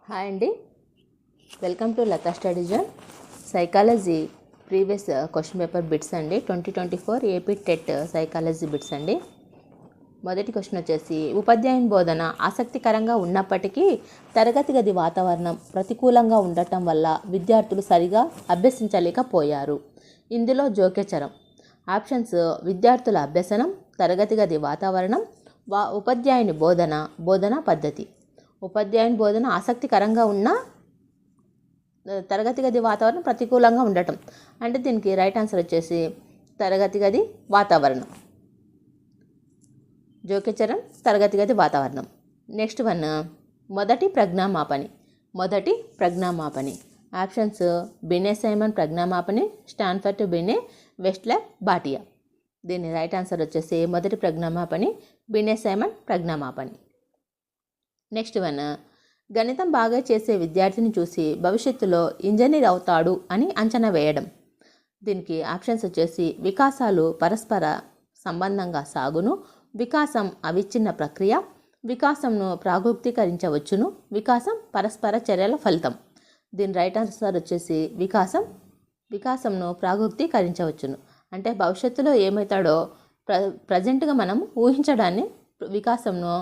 Hi అండి, welcome to Latha study zone psychology previous question paper bits అండి. 2024 AP TET psychology bits అండి. మొదటి question వచ్చేసి, ఉపాధ్యాయుని బోధన ఆసక్తికరంగా ఉన్నప్పటికీ తరగతి గది వాతావరణం ప్రతికూలంగా ఉండటం వల్ల విద్యార్థులు సరిగా అభ్యసించలేకపోయారు. ఇందులో జోక్యచరం. ఆప్షన్స్: విద్యార్థుల అభ్యసనం, తరగతి గది వాతావరణం, ఉపాధ్యాయుని బోధనా పద్ధతి. ఉపాధ్యాయుని బోధన ఆసక్తికరంగా ఉన్న తరగతి గది వాతావరణం ప్రతికూలంగా ఉండటం అంటే దీనికి రైట్ ఆన్సర్ వచ్చేసి తరగతి గది వాతావరణం. జోక్యచరం తరగతి గది వాతావరణం. నెక్స్ట్ వన్, మొదటి ప్రజ్ఞామాపని. Options: బినే Simon ప్రజ్ఞామాపని, Stanford బినే, వెస్ట్లర్ Bhatia. దీని రైట్ ఆన్సర్ వచ్చేసి మొదటి ప్రజ్ఞామాపని, బినే సైమన్ ప్రజ్ఞామాపని. నెక్స్ట్ వన్, గణితం బాగా చేసే విద్యార్థిని చూసి భవిష్యత్తులో ఇంజనీర్ అవుతాడు అని అంచనా వేయడం. దీనికి ఆప్షన్స్ వచ్చేసి వికాసాలు పరస్పర సంబంధంగా సాగును, వికాసం అవిచ్ఛిన్న ప్రక్రియ, వికాసంను ప్రాగుప్తీకరించవచ్చును, వికాసం పరస్పర చర్యల ఫలితం. దీని రైట్ ఆన్సర్ వచ్చేసి వికాసంను ప్రాగుప్తీకరించవచ్చును అంటే భవిష్యత్తులో ఏమవుతాడో ప్రజెంట్గా మనం ఊహించడాన్ని వికాసంను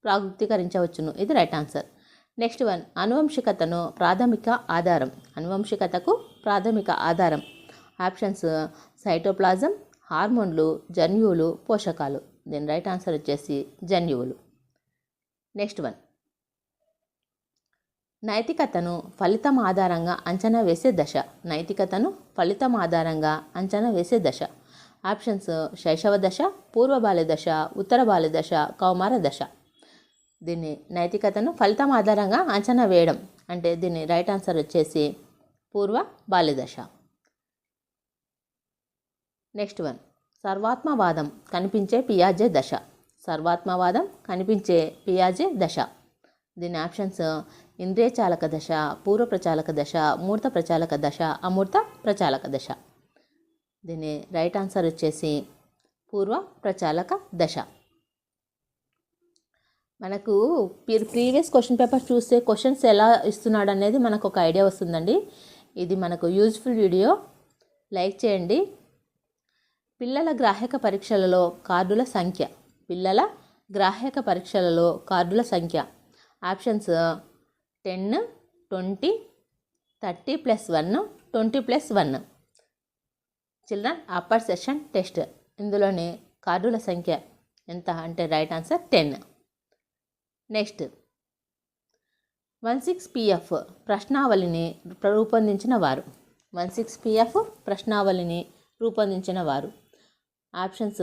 ప్రాగుప్తీకరించవచ్చును. ఇది రైట్ ఆన్సర్. నెక్స్ట్ వన్, అనువంశికతకు ప్రాథమిక ఆధారం. ఆప్షన్స్: సైటోప్లాజం, హార్మోన్లు, జన్యువులు, పోషకాలు. దీని రైట్ ఆన్సర్ వచ్చేసి జన్యువులు. నెక్స్ట్ వన్, నైతికతను ఫలితం ఆధారంగా అంచనా వేసే దశ. ఆప్షన్స్: శైశవ దశ, పూర్వ బాల్య దశ, ఉత్తర బాల్య దశ, కౌమార దశ. దీన్ని నైతికతను ఫలితం ఆధారంగా అంచనా వేయడం అంటే దీని రైట్ ఆన్సర్ వచ్చేసి పూర్వ బాల్య దశ. నెక్స్ట్ వన్, సర్వాత్మవాదం కనిపించే పియాజే దశ. దీని ఆప్షన్స్: ఇంద్రియ చాలక దశ, పూర్వ ప్రచాలక దశ, మూర్త ప్రచాలక దశ, అమూర్త ప్రచాలక దశ. దీని రైట్ ఆన్సర్ వచ్చేసి పూర్వ ప్రచాలక దశ. మనకు ప్రీవియస్ క్వశ్చన్ పేపర్ చూస్తే క్వశ్చన్స్ ఎలా ఇస్తున్నాడు అనేది మనకు ఒక ఐడియా వస్తుందండి. ఇది మనకు యూజ్ఫుల్ వీడియో. లైక్ చేయండి. పిల్లల గ్రాహక పరీక్షలలో కార్డుల సంఖ్య. Options: 10, 20, 30 + 1, 20 + 1. Children upper session test. ఇందులోని కార్డుల సంఖ్య ఎంత అంటే రైట్ ఆన్సర్ 10. నెక్స్ట్, 16PF ప్రశ్నావళిని రూపొందించిన వారు. Options: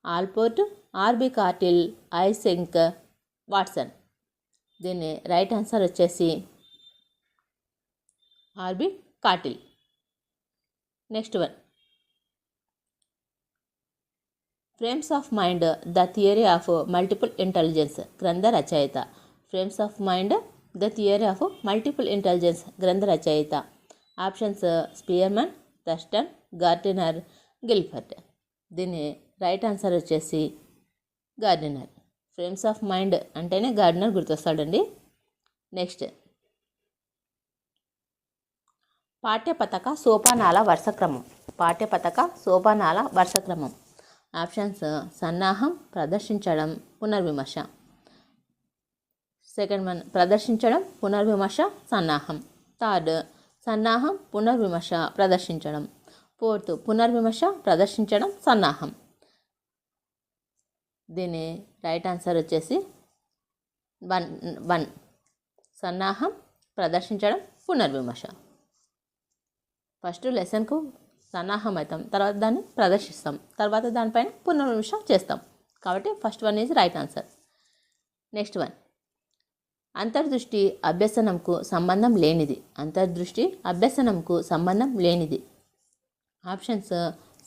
Allport, R B Cattell, Eysenck, Watson. దీన్ని రైట్ ఆన్సర్ వచ్చేసి R B Cattell. Next one, frames of mind the theory of multiple intelligence గ్రంథ రచయిత. Options: Spearman, Thurstone, Gardner, Gilbert. దీని రైట్ ఆన్సర్ వచ్చేసి Gardner. Frames of mind అంటేనే Gardner గుర్తొస్తాడండి. Next, పాఠ్యపథక సోపానాల వరుసక్రమం. ఆప్షన్స్: సన్నాహం, ప్రదర్శించడం, పునర్విమర్శ. సెకండ్ వన్, ప్రదర్శించడం, పునర్విమర్శ, సన్నాహం. థర్డ్, సన్నాహం, పునర్విమర్శ, ప్రదర్శించడం. ఫోర్త్, పునర్విమర్శ, ప్రదర్శించడం, సన్నాహం. దీని రైట్ ఆన్సర్ వచ్చేసి 1. సన్నాహం, ప్రదర్శించడం, పునర్విమర్శ. ఫస్ట్ లెసన్కు సన్నాహం అవుతాం, తర్వాత దాన్ని ప్రదర్శిస్తాం, తర్వాత దానిపైన పునర్విమర్శ చేస్తాం. కాబట్టి first one is right answer. Next one, అంతర్దృష్టి అభ్యసనంకు సంబంధం లేనిది. ఆప్షన్స్: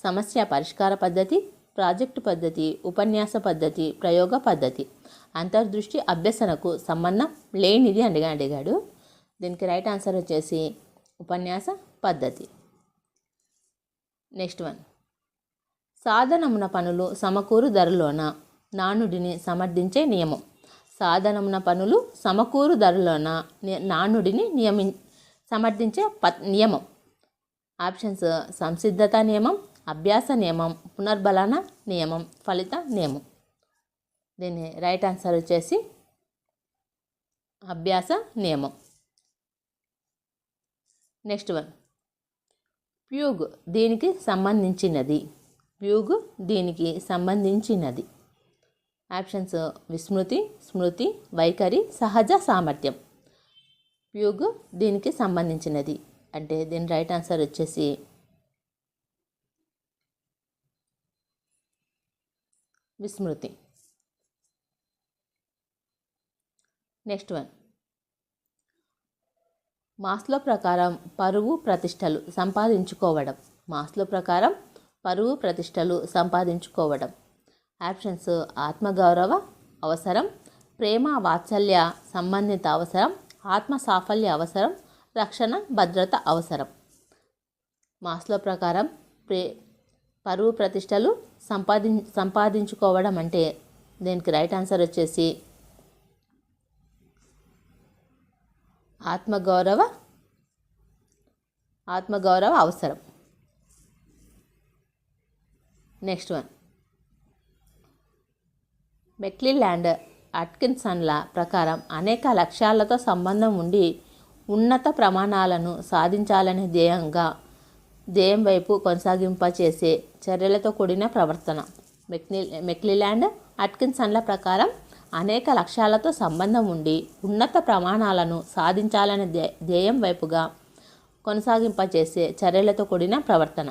సమస్య పరిష్కార పద్ధతి, ప్రాజెక్టు పద్ధతి, ఉపన్యాస పద్ధతి, ప్రయోగ పద్ధతి. అంతర్దృష్టి అభ్యసనకు సంబంధం లేనిది అడిగాడు. దీనికి రైట్ ఆన్సర్ వచ్చేసి ఉపన్యాస పద్ధతి. నెక్స్ట్ వన్, సాధనమున పనులు సమకూరు ధరలోన నానుడిని సమర్థించే నియమం. సాధనమున పనులు సమకూరు ధరలోన నానుడిని సమర్థించే నియమం. ఆప్షన్స్ సంసిద్ధత నియమం, అభ్యాస నియమం, పునర్బలన నియమం, ఫలిత నియమం. దీని రైట్ ఆన్సర్ వచ్చేసి అభ్యాస నియమం. నెక్స్ట్ వన్, ప్యూగ్ దీనికి సంబంధించినది. ప్యూగ్ దీనికి సంబంధించినది. ఆప్షన్స్ విస్మృతి, స్మృతి, వైఖరి, సహజ సామర్థ్యం. ప్యూగ్ దీనికి సంబంధించినది అంటే దీని రైట్ ఆన్సర్ వచ్చేసి విస్మృతి. నెక్స్ట్ వన్, మాస్లో ప్రకారం పరువు ప్రతిష్టలు సంపాదించుకోవడం. మాస్లో ప్రకారం పరువు ప్రతిష్టలు సంపాదించుకోవడం. ఆప్షన్స్ ఆత్మగౌరవ అవసరం, ప్రేమ వాత్సల్య సంబంధిత అవసరం, ఆత్మ సాఫల్య అవసరం, రక్షణ భద్రత అవసరం. మాస్లో ప్రకారం పరువు ప్రతిష్టలు సంపాదించుకోవడం అంటే దీనికి రైట్ ఆన్సర్ వచ్చేసి ఆత్మగౌరవ అవసరం. నెక్స్ట్ వన్, మెక్లిల్యాండ్ అట్కిన్సన్ల ప్రకారం అనేక లక్ష్యాలతో సంబంధం ఉండి ఉన్నత ప్రమాణాలను సాధించాలనే ధ్యేయం వైపు కొనసాగింపచేసే చర్యలతో కూడిన ప్రవర్తన. మెక్లిల్యాండ్ అట్కిన్సన్ల ప్రకారం అనేక లక్ష్యాలతో సంబంధం ఉండి ఉన్నత ప్రమాణాలను సాధించాలనే ధ్యేయం వైపుగా కొనసాగింపచేసే చర్యలతో కూడిన ప్రవర్తన.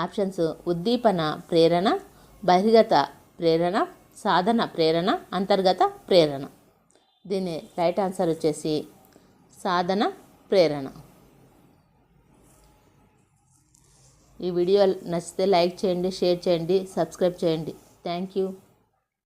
ఆప్షన్స్ ఉద్దీపన ప్రేరణ, బహిర్గత ప్రేరణ, సాధన ప్రేరణ, అంతర్గత ప్రేరణ. దీని రైట్ ఆన్సర్ వచ్చేసి సాధన ప్రేరణ. ఈ వీడియో నచ్చితే లైక్ చేయండి, షేర్ చేయండి, సబ్స్క్రైబ్ చేయండి. Thank you.